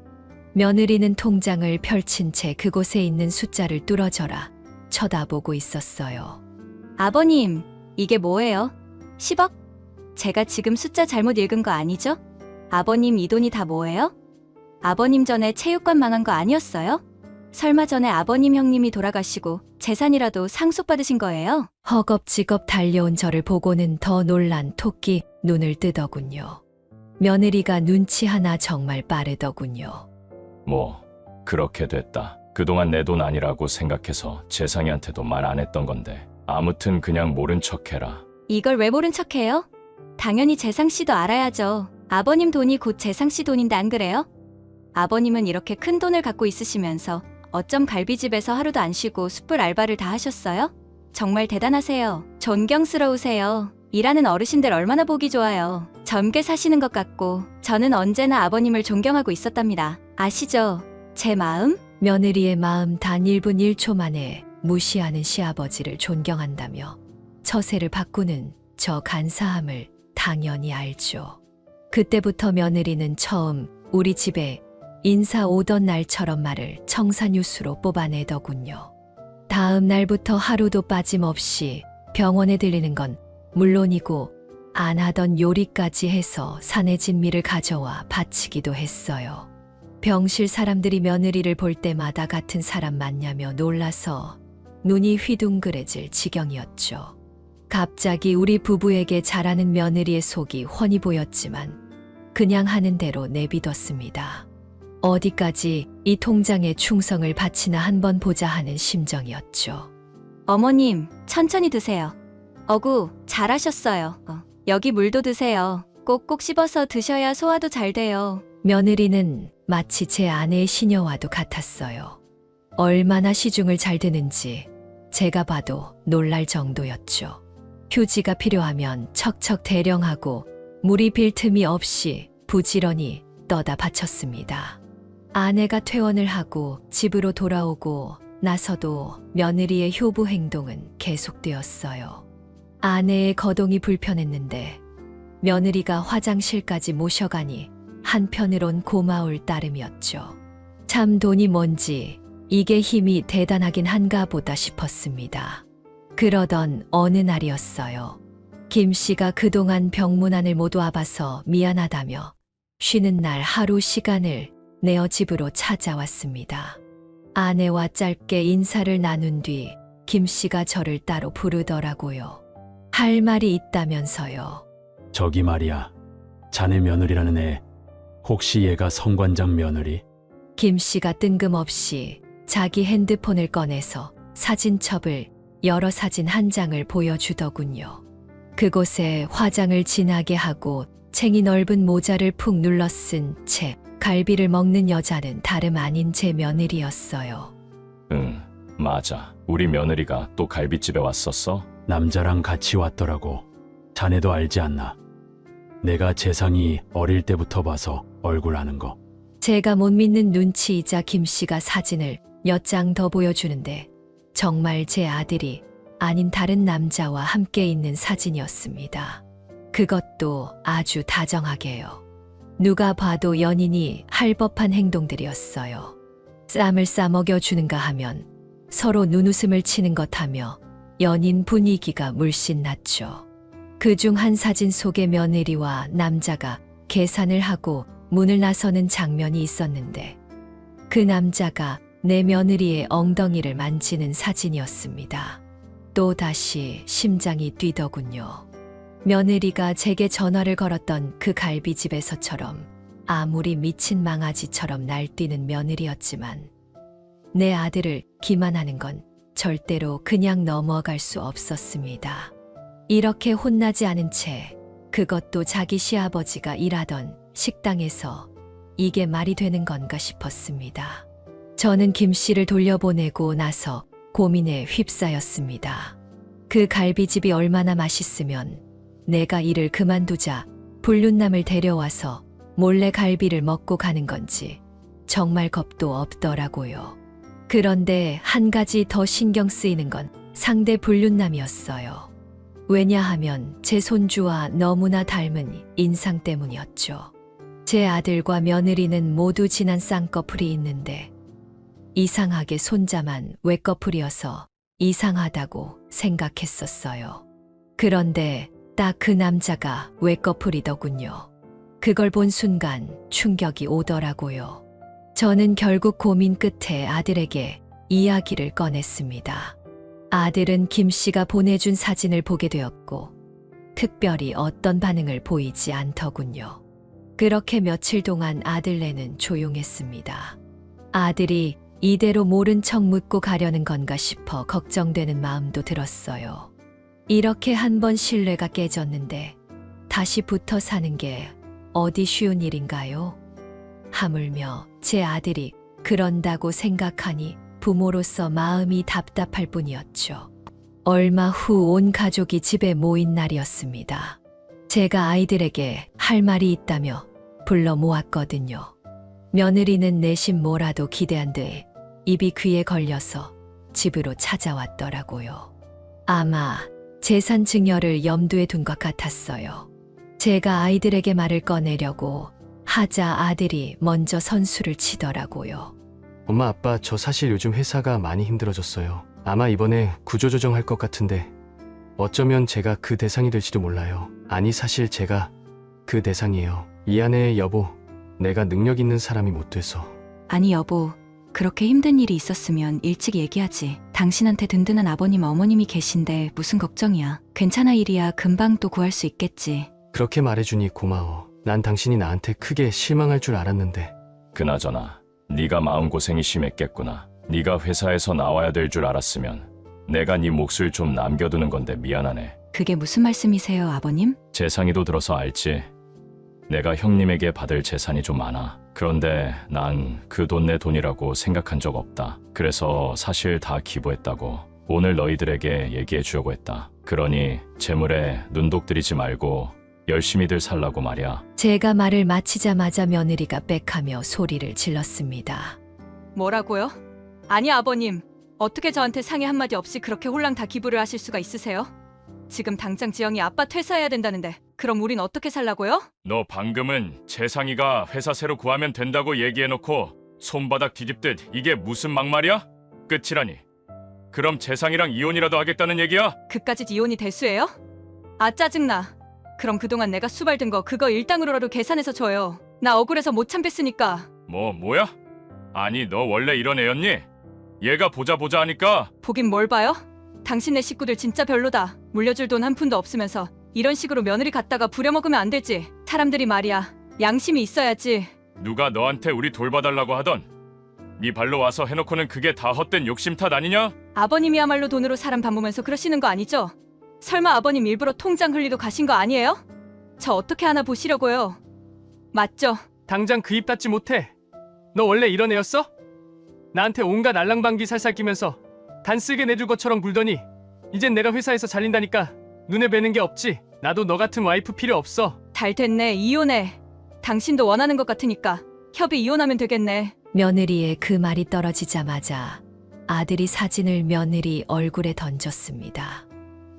며느리는 통장을 펼친 채 그곳에 있는 숫자를 뚫어져라 쳐다보고 있었어요. 아버님, 이게 뭐예요? 10억? 제가 지금 숫자 잘못 읽은 거 아니죠? 아버님, 이 돈이 다 뭐예요? 아버님 전에 체육관 망한 거 아니었어요? 설마 전에 아버님 형님이 돌아가시고 재산이라도 상속받으신 거예요? 허겁지겁 달려온 저를 보고는 더 놀란 토끼 눈을 뜨더군요. 며느리가 눈치 하나 정말 빠르더군요. 뭐 그렇게 됐다. 그동안 내 돈 아니라고 생각해서 재상이한테도 말 안 했던 건데 아무튼 그냥 모른 척해라. 이걸 왜 모른 척해요? 당연히 재상 씨도 알아야죠. 아버님 돈이 곧 재상 씨 돈인데 안 그래요? 아버님은 이렇게 큰 돈을 갖고 있으시면서 어쩜 갈비집에서 하루도 안 쉬고 숯불 알바를 다 하셨어요? 정말 대단하세요. 존경스러우세요. 일하는 어르신들 얼마나 보기 좋아요. 젊게 사시는 것 같고 저는 언제나 아버님을 존경하고 있었답니다. 아시죠? 제 마음? 며느리의 마음 단 1분 1초 만에 무시하는 시아버지를 존경한다며 처세를 바꾸는 저 간사함을 당연히 알죠. 그때부터 며느리는 처음 우리 집에 인사 오던 날처럼 말을 청산유수로 뽑아내더군요. 다음 날부터 하루도 빠짐없이 병원에 들리는 건 물론이고 안 하던 요리까지 해서 산의 진미를 가져와 바치기도 했어요. 병실 사람들이 며느리를 볼 때마다 같은 사람 맞냐며 놀라서 눈이 휘둥그레질 지경이었죠. 갑자기 우리 부부에게 잘하는 며느리의 속이 훤히 보였지만 그냥 하는 대로 내비뒀습니다. 어디까지 이 통장에 충성을 바치나 한번 보자 하는 심정이었죠. 어머님, 천천히 드세요. 어구, 잘하셨어요. 여기 물도 드세요. 꼭꼭 씹어서 드셔야 소화도 잘 돼요. 며느리는 마치 제 아내의 시녀와도 같았어요. 얼마나 시중을 잘 드는지 제가 봐도 놀랄 정도였죠. 휴지가 필요하면 척척 대령하고 물이 빌 틈이 없이 부지런히 떠다 바쳤습니다. 아내가 퇴원을 하고 집으로 돌아오고 나서도 며느리의 효부 행동은 계속되었어요. 아내의 거동이 불편했는데 며느리가 화장실까지 모셔가니 한편으론 고마울 따름이었죠. 참 돈이 뭔지 이게 힘이 대단하긴 한가 보다 싶었습니다. 그러던 어느 날이었어요. 김 씨가 그동안 병문안을 못 와봐서 미안하다며 쉬는 날 하루 시간을 내어 집으로 찾아왔습니다. 아내와 짧게 인사를 나눈 뒤 김 씨가 저를 따로 부르더라고요. 할 말이 있다면서요. 저기 말이야. 자네 며느리라는 애. 혹시 얘가 성관장 며느리? 김 씨가 뜬금없이 자기 핸드폰을 꺼내서 사진첩을 여러 사진 한 장을 보여주더군요. 그곳에 화장을 진하게 하고 챙이 넓은 모자를 푹 눌러 쓴 채 갈비를 먹는 여자는 다름 아닌 제 며느리였어요. 응, 맞아. 우리 며느리가 또 갈비집에 왔었어? 남자랑 같이 왔더라고. 자네도 알지 않나? 내가 재상이 어릴 때부터 봐서 얼굴 아는 거. 제가 못 믿는 눈치이자 김 씨가 사진을 몇 장 더 보여주는데 정말 제 아들이 아닌 다른 남자와 함께 있는 사진이었습니다. 그것도 아주 다정하게요. 누가 봐도 연인이 할 법한 행동들이었어요. 쌈을 싸먹여주는가 하면 서로 눈웃음을 치는 것 하며 연인 분위기가 물씬 났죠. 그중 한 사진 속의 며느리와 남자가 계산을 하고 문을 나서는 장면이 있었는데 그 남자가 내 며느리의 엉덩이를 만지는 사진이었습니다. 또다시 심장이 뛰더군요. 며느리가 제게 전화를 걸었던 그 갈비집에서처럼 아무리 미친 망아지처럼 날뛰는 며느리였지만 내 아들을 기만하는 건 절대로 그냥 넘어갈 수 없었습니다. 이렇게 혼나지 않은 채 그것도 자기 시아버지가 일하던 식당에서 이게 말이 되는 건가 싶었습니다. 저는 김 씨를 돌려보내고 나서 고민에 휩싸였습니다. 그 갈비집이 얼마나 맛있으면 내가 일을 그만두자 불륜남을 데려와서 몰래 갈비를 먹고 가는 건지 정말 겁도 없더라고요. 그런데 한 가지 더 신경 쓰이는 건 상대 불륜남이었어요. 왜냐하면 제 손주와 너무나 닮은 인상 때문이었죠. 제 아들과 며느리는 모두 진한 쌍꺼풀이 있는데 이상하게 손자만 외꺼풀이어서 이상하다고 생각했었어요. 그런데 딱 그 남자가 외꺼풀이더군요. 그걸 본 순간 충격이 오더라고요. 저는 결국 고민 끝에 아들에게 이야기를 꺼냈습니다. 아들은 김 씨가 보내준 사진을 보게 되었고 특별히 어떤 반응을 보이지 않더군요. 그렇게 며칠 동안 아들네는 조용했습니다. 아들이 이대로 모른 척 묻고 가려는 건가 싶어 걱정되는 마음도 들었어요. 이렇게 한 번 신뢰가 깨졌는데 다시 붙어 사는 게 어디 쉬운 일인가요? 하물며 제 아들이 그런다고 생각하니 부모로서 마음이 답답할 뿐이었죠. 얼마 후 온 가족이 집에 모인 날이었습니다. 제가 아이들에게 할 말이 있다며 불러 모았거든요. 며느리는 내심 뭐라도 기대한 듯 입이 귀에 걸려서 집으로 찾아왔더라고요. 아마 재산 증여를 염두에 둔 것 같았어요. 제가 아이들에게 말을 꺼내려고 하자 아들이 먼저 선수를 치더라고요. 엄마, 아빠, 저 사실 요즘 회사가 많이 힘들어졌어요. 아마 이번에 구조조정할 것 같은데 어쩌면 제가 그 대상이 될지도 몰라요. 아니, 사실 제가 그 대상이에요. 미안해, 여보. 내가 능력 있는 사람이 못 돼서. 아니 여보, 그렇게 힘든 일이 있었으면 일찍 얘기하지. 당신한테 든든한 아버님 어머님이 계신데 무슨 걱정이야. 괜찮아, 일이야. 금방 또 구할 수 있겠지. 그렇게 말해주니 고마워. 난 당신이 나한테 크게 실망할 줄 알았는데. 그나저나 네가 마음고생이 심했겠구나. 네가 회사에서 나와야 될 줄 알았으면 내가 네 몫을 좀 남겨두는 건데 미안하네. 그게 무슨 말씀이세요, 아버님? 재상이도 들어서 알지. 내가 형님에게 받을 재산이 좀 많아. 그런데 난 그 돈 내 돈이라고 생각한 적 없다. 그래서 사실 다 기부했다고 오늘 너희들에게 얘기해 주려고 했다. 그러니 재물에 눈독 들이지 말고 열심히들 살라고 말이야. 제가 말을 마치자마자 며느리가 빽하며 소리를 질렀습니다. 뭐라고요? 아니 아버님, 어떻게 저한테 상의 한마디 없이 그렇게 홀랑 다 기부를 하실 수가 있으세요? 지금 당장 지영이 아빠 퇴사해야 된다는데 그럼 우린 어떻게 살라고요? 너 방금은 재상이가 회사 새로 구하면 된다고 얘기해놓고 손바닥 뒤집듯 이게 무슨 막말이야? 끝이라니. 그럼 재상이랑 이혼이라도 하겠다는 얘기야? 그까짓 이혼이 대수예요? 아 짜증나. 그럼 그동안 내가 수발든 거 그거 일당으로라도 계산해서 줘요. 나 억울해서 못 참겠으니까. 뭐야? 아니 너 원래 이런 애였니? 얘가 보자 하니까. 보긴 뭘 봐요? 당신네 식구들 진짜 별로다. 물려줄 돈 한 푼도 없으면서 이런 식으로 며느리 갖다가 부려먹으면 안 되지. 사람들이 말이야, 양심이 있어야지. 누가 너한테 우리 돌봐달라고 하던 네 발로 와서 해놓고는 그게 다 헛된 욕심 탓 아니냐? 아버님이야말로 돈으로 사람 담으면서 그러시는 거 아니죠? 설마 아버님 일부러 통장 흘리도 가신 거 아니에요? 저 어떻게 하나 보시려고요. 맞죠? 당장 그 입 닫지 못해. 너 원래 이런 애였어? 나한테 온갖 알랑방귀 살살 끼면서 단쓰게 내줄 것처럼 굴더니 이젠 내가 회사에서 잘린다니까 눈에 뵈는 게 없지. 나도 너 같은 와이프 필요 없어. 잘 됐네, 이혼해. 당신도 원하는 것 같으니까 협의 이혼하면 되겠네. 며느리의 그 말이 떨어지자마자 아들이 사진을 며느리 얼굴에 던졌습니다.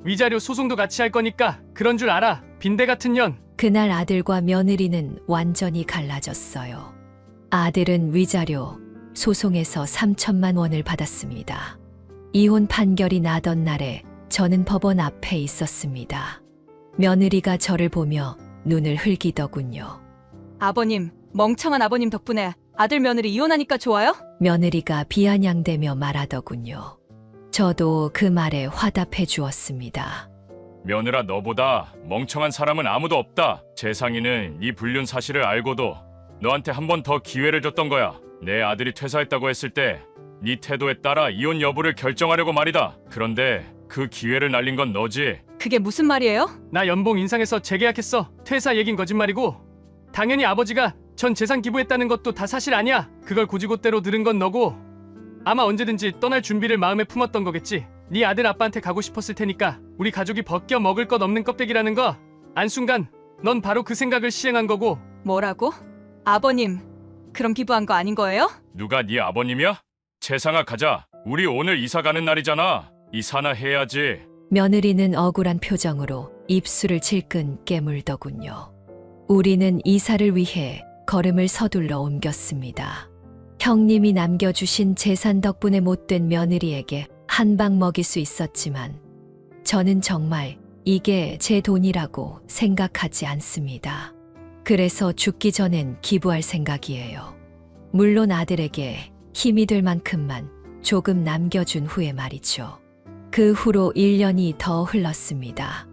위자료 소송도 같이 할 거니까 그런 줄 알아. 빈대 같은 년. 그날 아들과 며느리는 완전히 갈라졌어요. 아들은 위자료 소송에서 3천만 원을 받았습니다. 이혼 판결이 나던 날에 저는 법원 앞에 있었습니다. 며느리가 저를 보며 눈을 흘기더군요. 아버님, 멍청한 아버님 덕분에 아들 며느리 이혼하니까 좋아요? 며느리가 비아냥대며 말하더군요. 저도 그 말에 화답해 주었습니다. 며느라, 너보다 멍청한 사람은 아무도 없다. 재상이는 네 불륜 사실을 알고도 너한테 한 번 더 기회를 줬던 거야. 내 아들이 퇴사했다고 했을 때 네 태도에 따라 이혼 여부를 결정하려고 말이다. 그런데 그 기회를 날린 건 너지. 그게 무슨 말이에요? 나 연봉 인상해서 재계약했어. 퇴사 얘긴 거짓말이고 당연히 아버지가 전 재산 기부했다는 것도 다 사실 아니야. 그걸 고지고대로 들은 건 너고 아마 언제든지 떠날 준비를 마음에 품었던 거겠지. 네 아들 아빠한테 가고 싶었을 테니까 우리 가족이 벗겨 먹을 것 없는 껍데기라는 거 안순간 넌 바로 그 생각을 시행한 거고. 뭐라고? 아버님, 그럼 기부한 거 아닌 거예요? 누가 네 아버님이야? 재상아, 가자. 우리 오늘 이사 가는 날이잖아. 이사나 해야지. 며느리는 억울한 표정으로 입술을 질끈 깨물더군요. 우리는 이사를 위해 걸음을 서둘러 옮겼습니다. 형님이 남겨주신 재산 덕분에 못된 며느리에게 한 방 먹일 수 있었지만 저는 정말 이게 제 돈이라고 생각하지 않습니다. 그래서 죽기 전엔 기부할 생각이에요. 물론 아들에게 힘이 될 만큼만 조금 남겨준 후에 말이죠. 그 후로 1년이 더 흘렀습니다.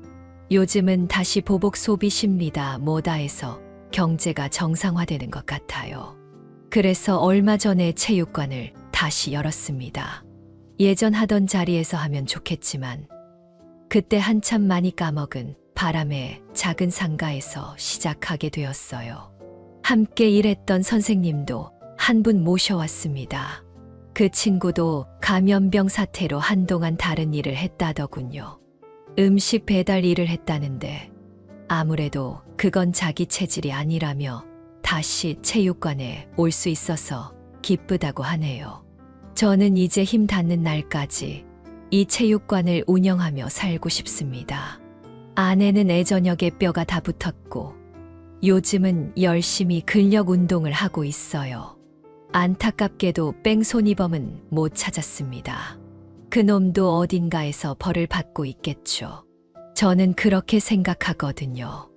요즘은 다시 보복 소비 심리다 뭐다 해서 경제가 정상화되는 것 같아요. 그래서 얼마 전에 체육관을 다시 열었습니다. 예전 하던 자리에서 하면 좋겠지만 그때 한참 많이 까먹은 바람의 작은 상가에서 시작하게 되었어요. 함께 일했던 선생님도 한 분 모셔왔습니다. 그 친구도 감염병 사태로 한동안 다른 일을 했다더군요. 음식 배달 일을 했다는데 아무래도 그건 자기 체질이 아니라며 다시 체육관에 올 수 있어서 기쁘다고 하네요. 저는 이제 힘 닿는 날까지 이 체육관을 운영하며 살고 싶습니다. 아내는 애저녁에 뼈가 다 붙었고 요즘은 열심히 근력 운동을 하고 있어요. 안타깝게도 뺑소니범은 못 찾았습니다. 그놈도 어딘가에서 벌을 받고 있겠죠. 저는 그렇게 생각하거든요.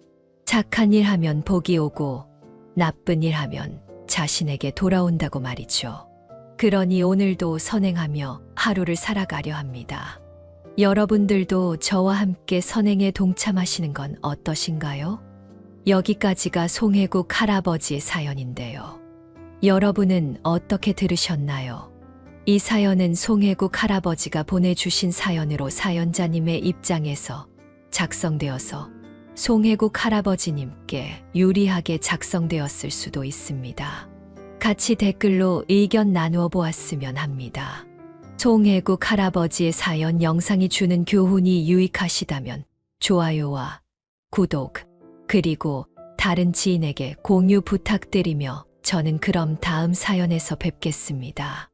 착한 일 하면 복이 오고 나쁜 일 하면 자신에게 돌아온다고 말이죠. 그러니 오늘도 선행하며 하루를 살아가려 합니다. 여러분들도 저와 함께 선행에 동참하시는 건 어떠신가요? 여기까지가 송혜국 할아버지의 사연인데요. 여러분은 어떻게 들으셨나요? 이 사연은 송혜국 할아버지가 보내주신 사연으로 사연자님의 입장에서 작성되어서 송혜국 할아버지님께 유리하게 작성되었을 수도 있습니다. 같이 댓글로 의견 나누어 보았으면 합니다. 송혜국 할아버지의 사연 영상이 주는 교훈이 유익하시다면 좋아요와 구독, 그리고 다른 지인에게 공유 부탁드리며 저는 그럼 다음 사연에서 뵙겠습니다.